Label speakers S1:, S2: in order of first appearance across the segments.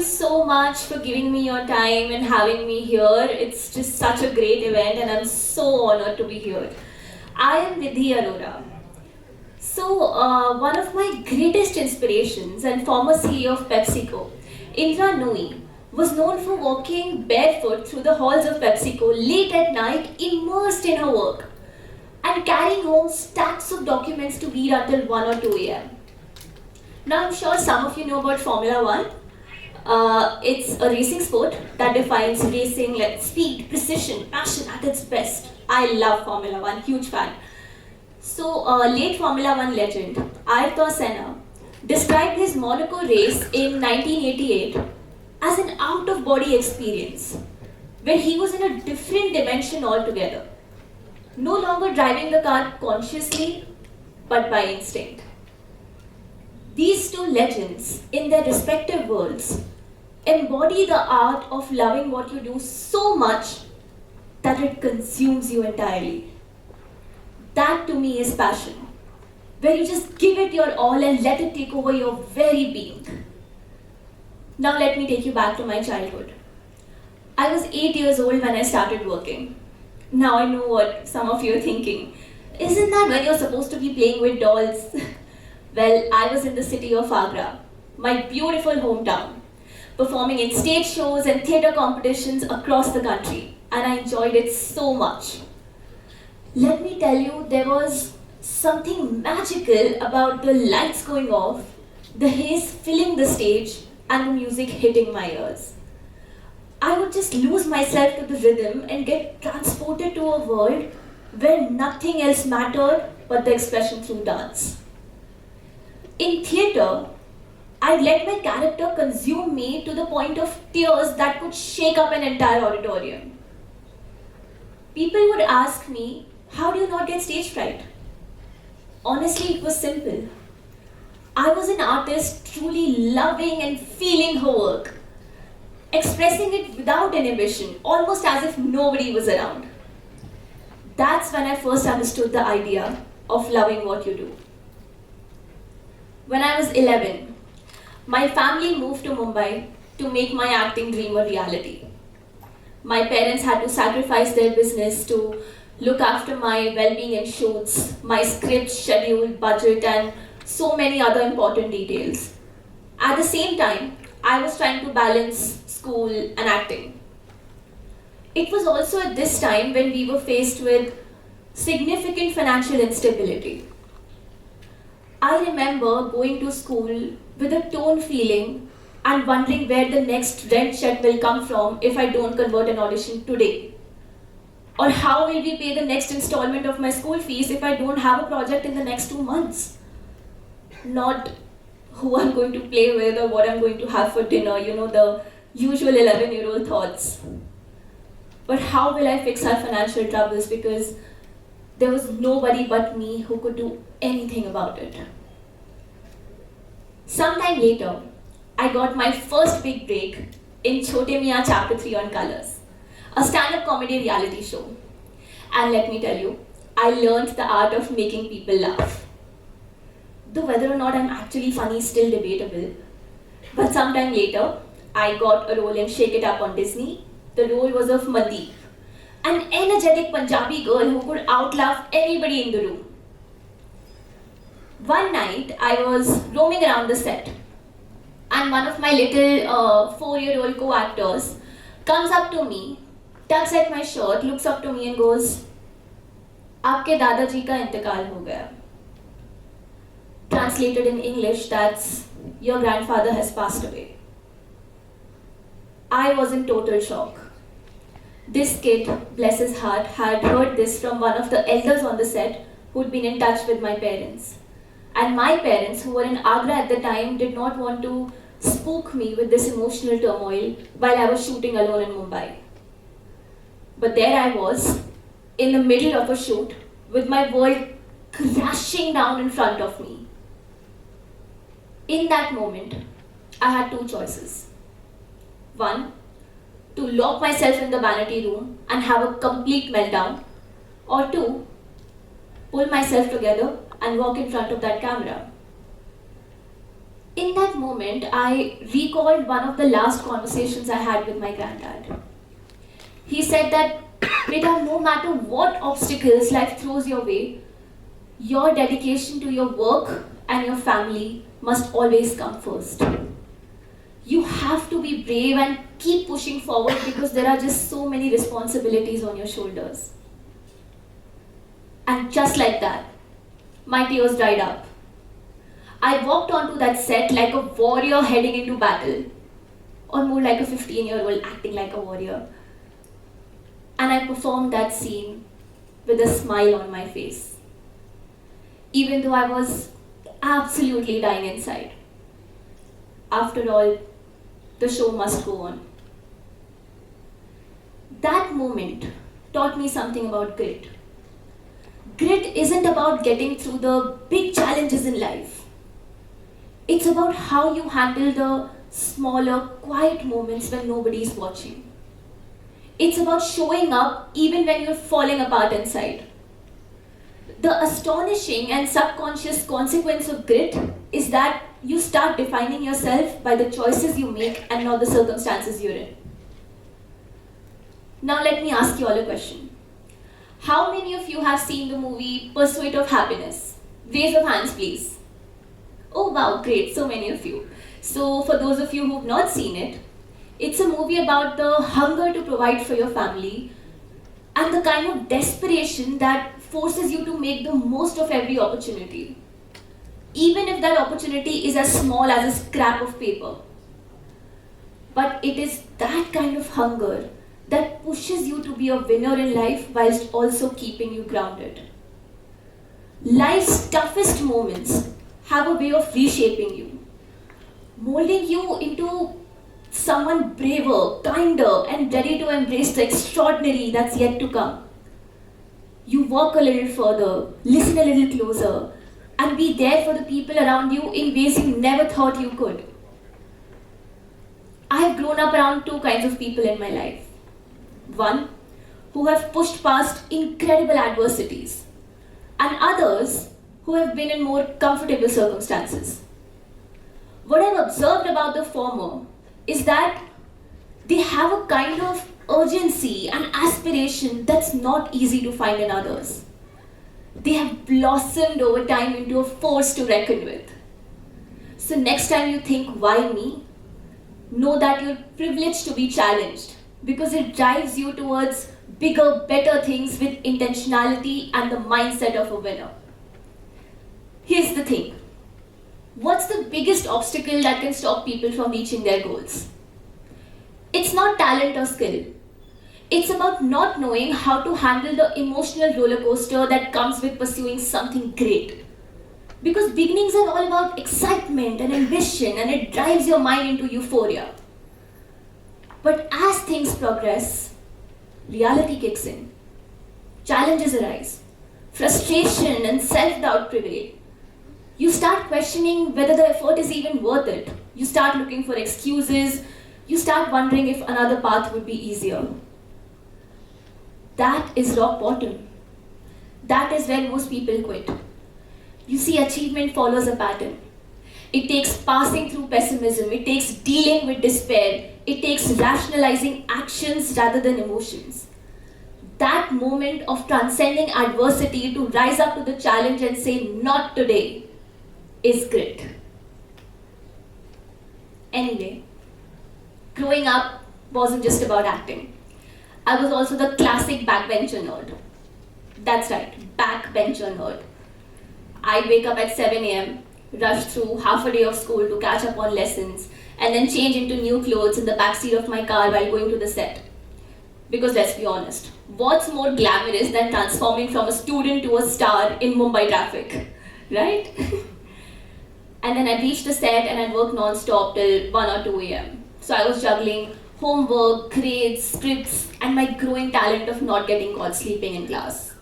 S1: so much for giving me your time and having me here. It's just such a great event and I'm so honored to be here. I am Ridhi Arora. One of my greatest inspirations and former CEO of PepsiCo, Indra Nooyi, was known for walking barefoot through the halls of PepsiCo late at night, immersed in her work, and carrying home stacks of documents to read until 1 or 2 a.m. Now, I'm sure some of you know about Formula One. It's a racing sport that defines racing like speed, precision, passion at its best. I love Formula One, huge fan. Late Formula One legend Ayrton Senna described his Monaco race in 1988 as an out-of-body experience where he was in a different dimension altogether, no longer driving the car consciously but by instinct. These two legends, in their respective worlds, embody the art of loving what you do so much that it consumes you entirely. That to me is passion, where you just give it your all and let it take over your very being. Now let me take you back to my childhood. I was 8 years old when I started working. Now I know what some of you are thinking. Isn't that when you're supposed to be playing with dolls? Well, I was in the city of Agra, my beautiful hometown, performing in stage shows and theatre competitions across the country, and I enjoyed it so much. Let me tell you, there was something magical about the lights going off, the haze filling the stage, and the music hitting my ears. I would just lose myself to the rhythm and get transported to a world where nothing else mattered but the expression through dance. In theatre, I'd let my character consume me to the point of tears that could shake up an entire auditorium. People would ask me, how do you not get stage fright? Honestly, it was simple. I was an artist truly loving and feeling her work, expressing it without inhibition, almost as if nobody was around. That's when I first understood the idea of loving what you do. When I was 11, my family moved to Mumbai to make my acting dream a reality. My parents had to sacrifice their business to look after my well-being in shoots, my script, schedule, budget, and so many other important details. At the same time, I was trying to balance school and acting. It was also at this time when we were faced with significant financial instability. I remember going to school with a torn feeling and wondering where the next rent check will come from if I don't convert an audition today. Or how will we pay the next installment of my school fees if I don't have a project in the next 2 months? Not who I'm going to play with or what I'm going to have for dinner, the usual 11-year-old thoughts. But how will I fix our financial troubles, because there was nobody but me who could do anything about it. Sometime later, I got my first big break in Chote Miyan Chapter 3 on Colors, a stand-up comedy reality show. And let me tell you, I learned the art of making people laugh. Though whether or not I'm actually funny is still debatable. But sometime later, I got a role in Shake It Up on Disney. The role was of Mandeep, an energetic Punjabi girl who could outlaugh anybody in the room. One night, I was roaming around the set, and one of my little 4-year-old co-actors comes up to me, tugs at my shirt, looks up to me and goes, "Aapke दादाजी का इंतकाल हो गया." Translated in English, that's, "Your grandfather has passed away." I was in total shock. This kid, bless his heart, had heard this from one of the elders on the set who'd been in touch with my parents. And my parents, who were in Agra at the time, did not want to spook me with this emotional turmoil while I was shooting alone in Mumbai. But there I was, in the middle of a shoot, with my world crashing down in front of me. In that moment, I had two choices. One, to lock myself in the vanity room and have a complete meltdown, or two, pull myself together and walk in front of that camera. In that moment, I recalled one of the last conversations I had with my granddad. He said that, Beta, no matter what obstacles life throws your way, your dedication to your work and your family must always come first. You have to be brave and keep pushing forward because there are just so many responsibilities on your shoulders. And just like that, my tears dried up. I walked onto that set like a warrior heading into battle, or more like a 15-year-old acting like a warrior. And I performed that scene with a smile on my face, even though I was absolutely dying inside. After all, the show must go on. That moment taught me something about grit. Grit isn't about getting through the big challenges in life. It's about how you handle the smaller, quiet moments when nobody's watching. It's about showing up even when you're falling apart inside. The astonishing and subconscious consequence of grit is that you start defining yourself by the choices you make and not the circumstances you're in. Now let me ask you all a question. How many of you have seen the movie Pursuit of Happiness? Raise of hands, please. Oh wow, great, so many of you. So for those of you who've not seen it, it's a movie about the hunger to provide for your family and the kind of desperation that forces you to make the most of every opportunity, even if that opportunity is as small as a scrap of paper. But it is that kind of hunger that pushes you to be a winner in life whilst also keeping you grounded. Life's toughest moments have a way of reshaping you, molding you into someone braver, kinder, and ready to embrace the extraordinary that's yet to come. You walk a little further, listen a little closer, and be there for the people around you in ways you never thought you could. I have grown up around two kinds of people in my life. One, who have pushed past incredible adversities, and others who have been in more comfortable circumstances. What I've observed about the former is that they have a kind of urgency and aspiration that's not easy to find in others. They have blossomed over time into a force to reckon with. So next time you think, why me? Know that you're privileged to be challenged because it drives you towards bigger, better things with intentionality and the mindset of a winner. Here's the thing. What's the biggest obstacle that can stop people from reaching their goals? It's not talent or skill. It's about not knowing how to handle the emotional roller coaster that comes with pursuing something great. Because beginnings are all about excitement and ambition, and it drives your mind into euphoria. But as things progress, reality kicks in. Challenges arise. Frustration and self-doubt prevail. You start questioning whether the effort is even worth it. You start looking for excuses. You start wondering if another path would be easier. That is rock bottom. That is where most people quit. You see, achievement follows a pattern. It takes passing through pessimism. It takes dealing with despair. It takes rationalizing actions rather than emotions. That moment of transcending adversity to rise up to the challenge and say, not today, is grit. Anyway, growing up wasn't just about acting. I was also the classic backbencher nerd. That's right, backbencher nerd. I'd wake up at 7 a.m., rush through half a day of school to catch up on lessons, and then change into new clothes in the backseat of my car while going to the set. Because let's be honest, what's more glamorous than transforming from a student to a star in Mumbai traffic, right? And then I'd reach the set and I'd work non-stop till 1 or 2 a.m. So I was juggling homework, grades, scripts, and my growing talent of not getting caught sleeping in class.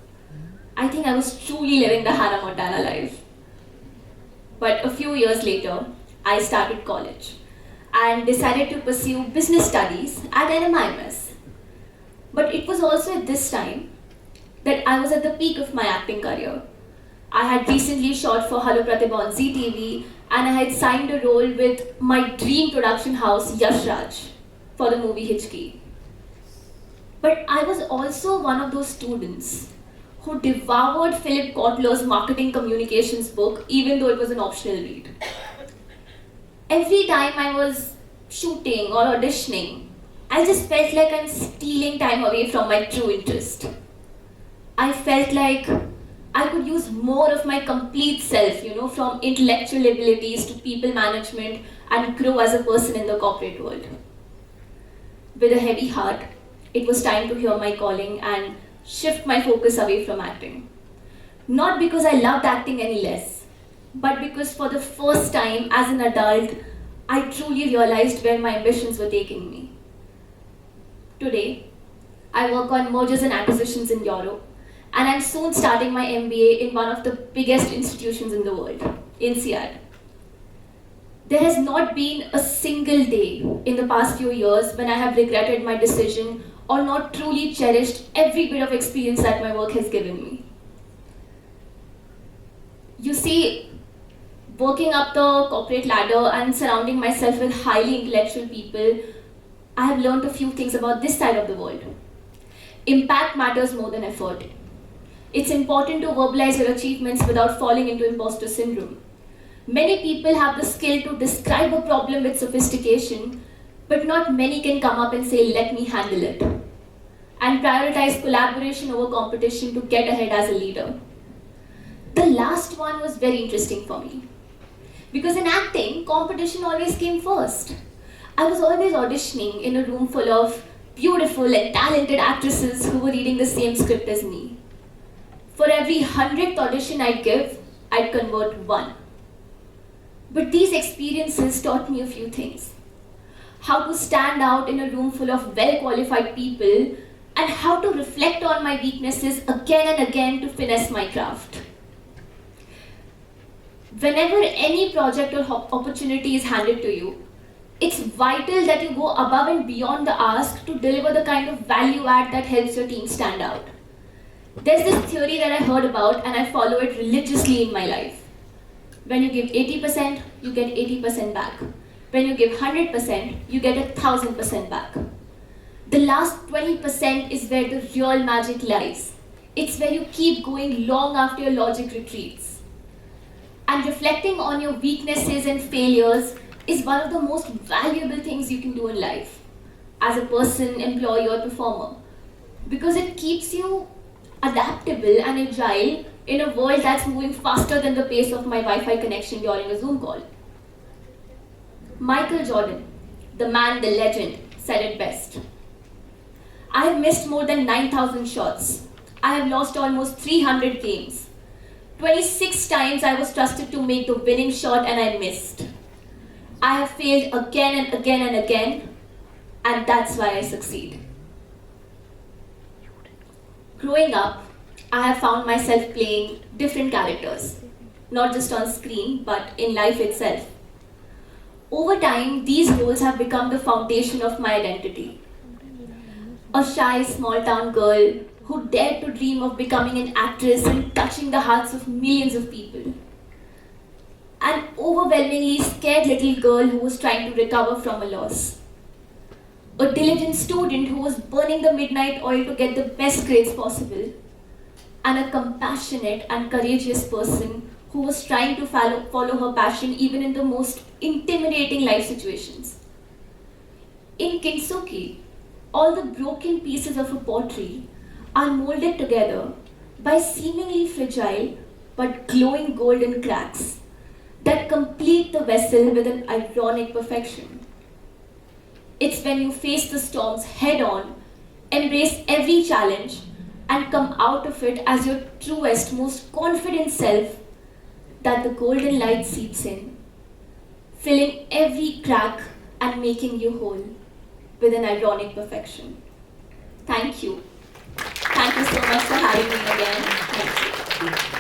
S1: I think I was truly living the Hannah Montana life. But a few years later, I started college and decided to pursue business studies at NMIMS. But it was also at this time that I was at the peak of my acting career. I had recently shot for Hello Pratibha on ZTV, and I had signed a role with my dream production house, Yash Raj, for the movie Hitchki. But I was also one of those students who devoured Philip Kotler's marketing communications book, even though it was an optional read. Every time I was shooting or auditioning, I just felt like I'm stealing time away from my true interest. I felt like I could use more of my complete self, from intellectual abilities to people management, and grow as a person in the corporate world. With a heavy heart, it was time to hear my calling and shift my focus away from acting. Not because I loved acting any less, but because for the first time as an adult, I truly realized where my ambitions were taking me. Today, I work on mergers and acquisitions in Europe, and I'm soon starting my MBA in one of the biggest institutions in the world, INSEAD. There has not been a single day in the past few years when I have regretted my decision or not truly cherished every bit of experience that my work has given me. You see, working up the corporate ladder and surrounding myself with highly intellectual people, I have learned a few things about this side of the world. Impact matters more than effort. It's important to verbalize your achievements without falling into imposter syndrome. Many people have the skill to describe a problem with sophistication, but not many can come up and say, let me handle it, and prioritize collaboration over competition to get ahead as a leader. The last one was very interesting for me, because in acting, competition always came first. I was always auditioning in a room full of beautiful and talented actresses who were reading the same script as me. For every 100th audition I'd give, I'd convert one. But these experiences taught me a few things. How to stand out in a room full of well-qualified people, and how to reflect on my weaknesses again and again to finesse my craft. Whenever any project or opportunity is handed to you, it's vital that you go above and beyond the ask to deliver the kind of value add that helps your team stand out. There's this theory that I heard about and I follow it religiously in my life. When you give 80%, you get 80% back. When you give 100%, you get 1,000% back. The last 20% is where the real magic lies. It's where you keep going long after your logic retreats. And reflecting on your weaknesses and failures is one of the most valuable things you can do in life as a person, employee, or performer, because it keeps you adaptable and agile in a world that's moving faster than the pace of my Wi-Fi connection during a Zoom call. Michael Jordan, the man, the legend, said it best. I have missed more than 9,000 shots. I have lost almost 300 games. 26 times I was trusted to make the winning shot and I missed. I have failed again and again and again, and that's why I succeed. Growing up, I have found myself playing different characters, not just on screen, but in life itself. Over time, these roles have become the foundation of my identity. A shy, small-town girl who dared to dream of becoming an actress and touching the hearts of millions of people. An overwhelmingly scared little girl who was trying to recover from a loss. A diligent student who was burning the midnight oil to get the best grades possible. And a compassionate and courageous person who was trying to follow her passion even in the most intimidating life situations. In Kintsugi, all the broken pieces of a pottery are molded together by seemingly fragile but glowing golden cracks that complete the vessel with an ironic perfection. It's when you face the storms head on, embrace every challenge, and come out of it as your truest, most confident self that the golden light seeps in, filling every crack and making you whole with an ironic perfection. Thank you. Thank you so much for having me again. Thank you.